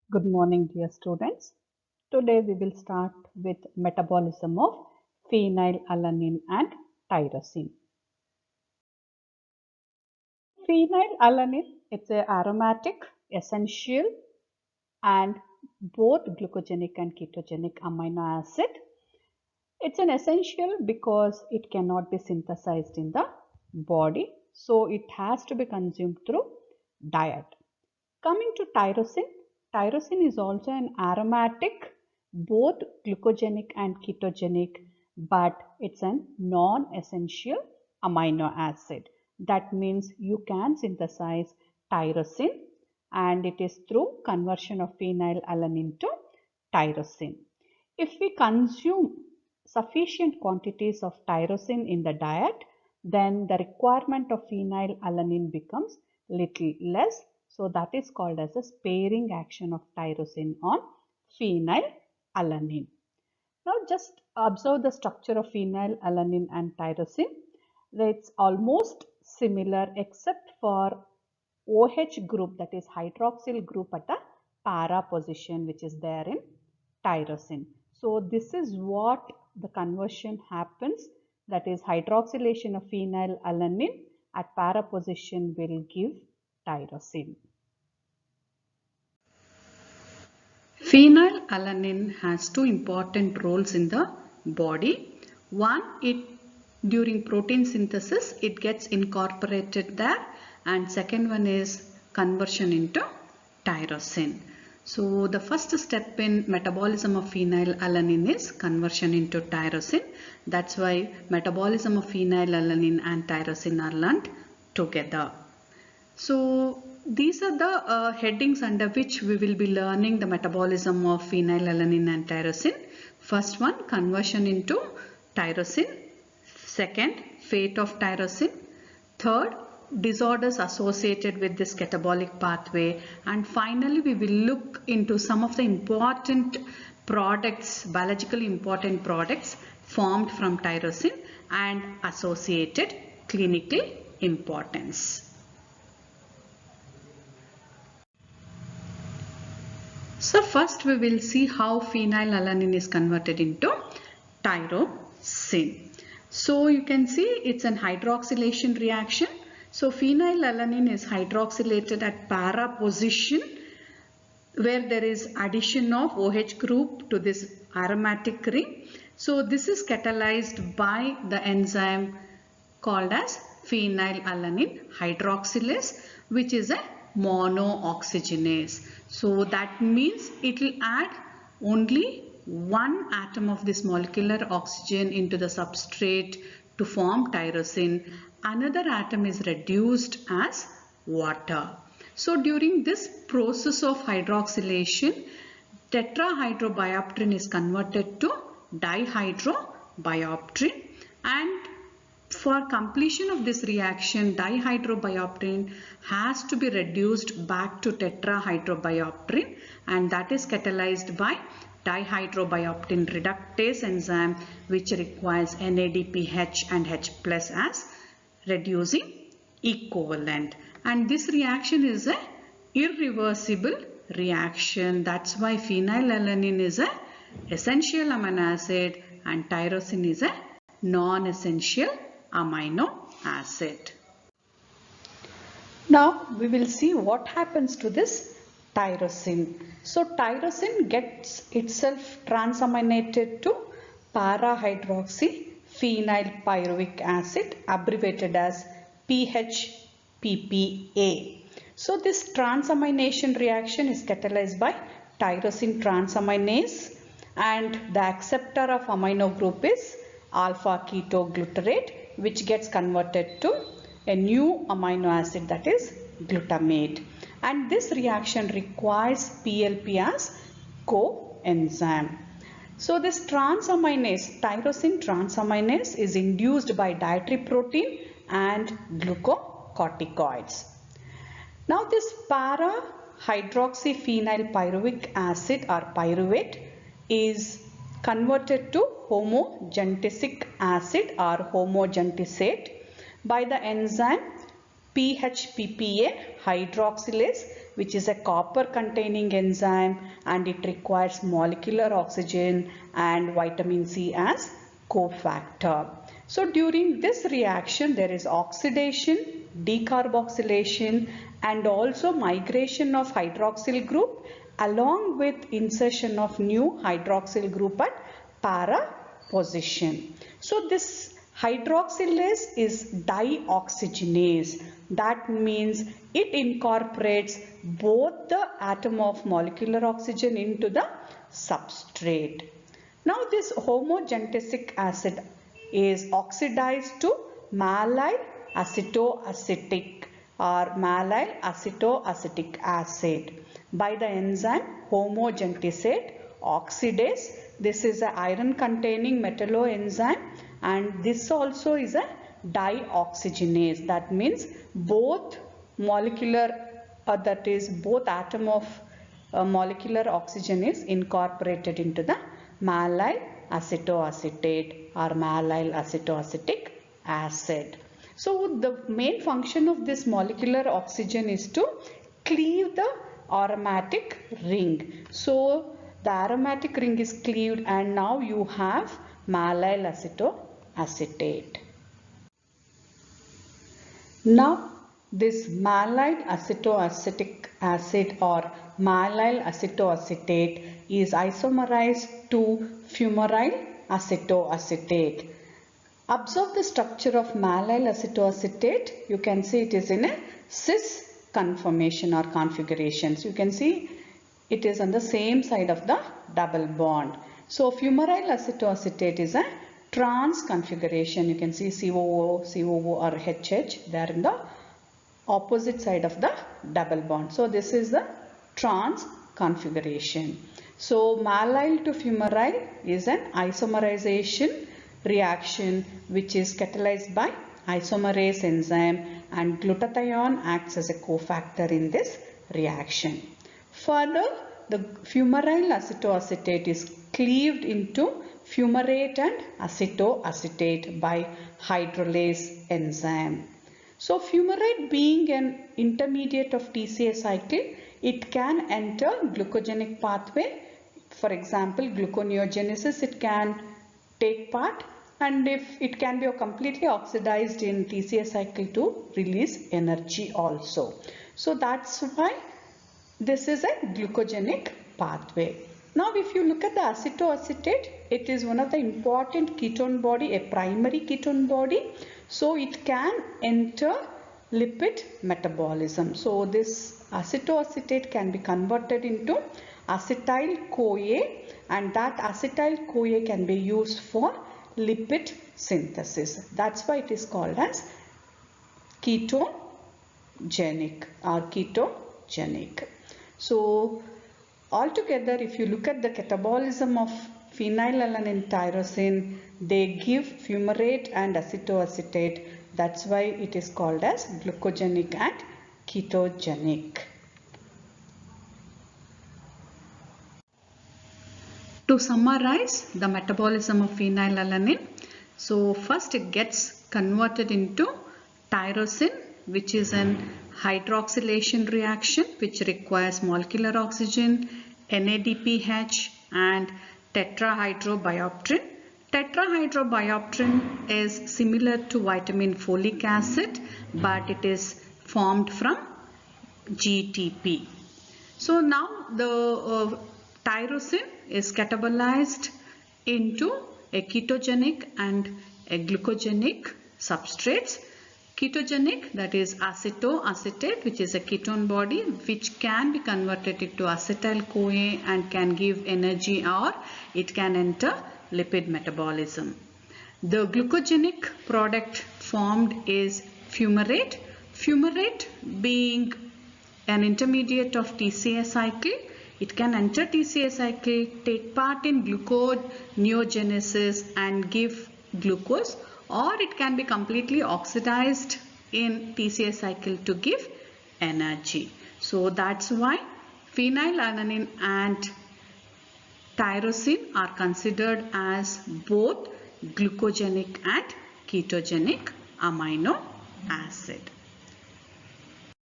Good morning, dear students. Today we will start with metabolism of phenylalanine and tyrosine. Phenylalanine, it's an aromatic, essential, and both glucogenic and ketogenic amino acid. It's an essential because it cannot be synthesized in the body, so it has to be consumed through diet. Coming to tyrosine, tyrosine is also an aromatic, both glucogenic and ketogenic, but it's a non-essential amino acid. That means you can synthesize tyrosine and it is through conversion of phenylalanine to tyrosine. If we consume sufficient quantities of tyrosine in the diet, then the requirement of phenylalanine becomes little less. So that is called as a sparing action of tyrosine on phenylalanine. Now just observe the structure of phenylalanine and tyrosine. It's almost similar except for OH group, that is hydroxyl group at a para position which is there in tyrosine. So this is what the conversion happens, that is hydroxylation of phenylalanine at para position will give tyrosine. Phenylalanine has two important roles in the body. One, during protein synthesis it gets incorporated there, and second one is conversion into tyrosine. So the first step in metabolism of phenylalanine is conversion into tyrosine. That's why metabolism of phenylalanine and tyrosine are learned together. So these are the headings under which we will be learning the metabolism of phenylalanine and tyrosine. First one, conversion into tyrosine. Second, fate of tyrosine. Third, disorders associated with this catabolic pathway. And finally, we will look into some of the important products, biologically important products formed from tyrosine and associated clinical importance. So first we will see how phenylalanine is converted into tyrosine. So you can see it's an hydroxylation reaction. So phenylalanine is hydroxylated at para position where there is addition of OH group to this aromatic ring. So this is catalyzed by the enzyme called as phenylalanine hydroxylase, which is a monooxygenase. So that means it will add only one atom of this molecular oxygen into the substrate to form tyrosine. Another atom is reduced as water. So during this process of hydroxylation, tetrahydrobiopterin is converted to dihydrobiopterin, and for completion of this reaction, dihydrobiopterin has to be reduced back to tetrahydrobiopterin, and that is catalyzed by dihydrobiopterin reductase enzyme, which requires NADPH and H+ as reducing equivalent. And this reaction is an irreversible reaction. That's why phenylalanine is an essential amino acid and tyrosine is a non-essential amino acid. Now we will see what happens to this tyrosine. So tyrosine gets itself transaminated to para-hydroxy phenylpyruvic acid, abbreviated as PHPPA. So this transamination reaction is catalyzed by tyrosine transaminase, and the acceptor of amino group is alpha ketoglutarate, which gets converted to a new amino acid, that is glutamate. And this reaction requires PLP as coenzyme. So this transaminase, tyrosine transaminase, is induced by dietary protein and glucocorticoids. Now this para-hydroxyphenylpyruvic acid or pyruvate is converted to homogentisic acid or homogentisate by the enzyme PHPPA hydroxylase, which is a copper containing enzyme, and it requires molecular oxygen and vitamin C as cofactor. So during this reaction there is oxidation, decarboxylation and also migration of hydroxyl group along with insertion of new hydroxyl group at para position. So this hydroxylase is dioxygenase. That means it incorporates both the atom of molecular oxygen into the substrate. Now this homogentic acid is oxidized to mallyl acetoacetic or mallyl acetoacetic acid by the enzyme homogentisate oxidase. This is an iron containing metalloenzyme, and this also is a dioxygenase. That means both molecular both atom of molecular oxygen is incorporated into the mallyl acetoacetate or mallyl acetoacetic acid. So the main function of this molecular oxygen is to cleave the aromatic ring. So the aromatic ring is cleaved and now you have mallyl acetoacetate. Now this mallyl acetoacetic acid or mallyl acetoacetate is isomerized to fumaryl acetoacetate. Observe the structure of mallyl acetoacetate. You can see it is in a cis conformation or configurations. You can see it is on the same side of the double bond. So fumaryl acetoacetate is a trans configuration. You can see COO, COO or HH. They are in the opposite side of the double bond. So this is the trans configuration. So mallyl to fumaryl is an isomerization reaction which is catalyzed by isomerase enzyme, and glutathione acts as a cofactor in this reaction. Further, the fumaryl acetoacetate is cleaved into fumarate and acetoacetate by hydrolase enzyme. So fumarate being an intermediate of TCA cycle, it can enter glucogenic pathway. For example, gluconeogenesis it can take part, and if it can be completely oxidized in TCA cycle to release energy also. So that's why this is a glucogenic pathway. Now if you look at the acetoacetate, it is one of the important ketone body, a primary ketone body. So it can enter lipid metabolism. So this acetoacetate can be converted into acetyl-CoA, and that acetyl-CoA can be used for lipid synthesis. That's why it is called as ketogenic or ketogenic. So altogether, if you look at the catabolism of phenylalanine tyrosine, they give fumarate and acetoacetate. That's why it is called as glucogenic and ketogenic. To summarize the metabolism of phenylalanine, so first it gets converted into tyrosine, which is an hydroxylation reaction which requires molecular oxygen, NADPH and tetrahydrobiopterin. Tetrahydrobiopterin is similar to vitamin folic acid, but it is formed from GTP. So now the tyrosine is catabolized into a ketogenic and a glucogenic substrates. Ketogenic, that is acetoacetate, which is a ketone body which can be converted into acetyl-CoA and can give energy, or it can enter lipid metabolism. The glucogenic product formed is fumarate. Fumarate being an intermediate of TCA cycle, it can enter TCA cycle, take part in gluconeogenesis and give glucose, or it can be completely oxidized in TCA cycle to give energy. So that's why phenylalanine and tyrosine are considered as both glucogenic and ketogenic amino acid.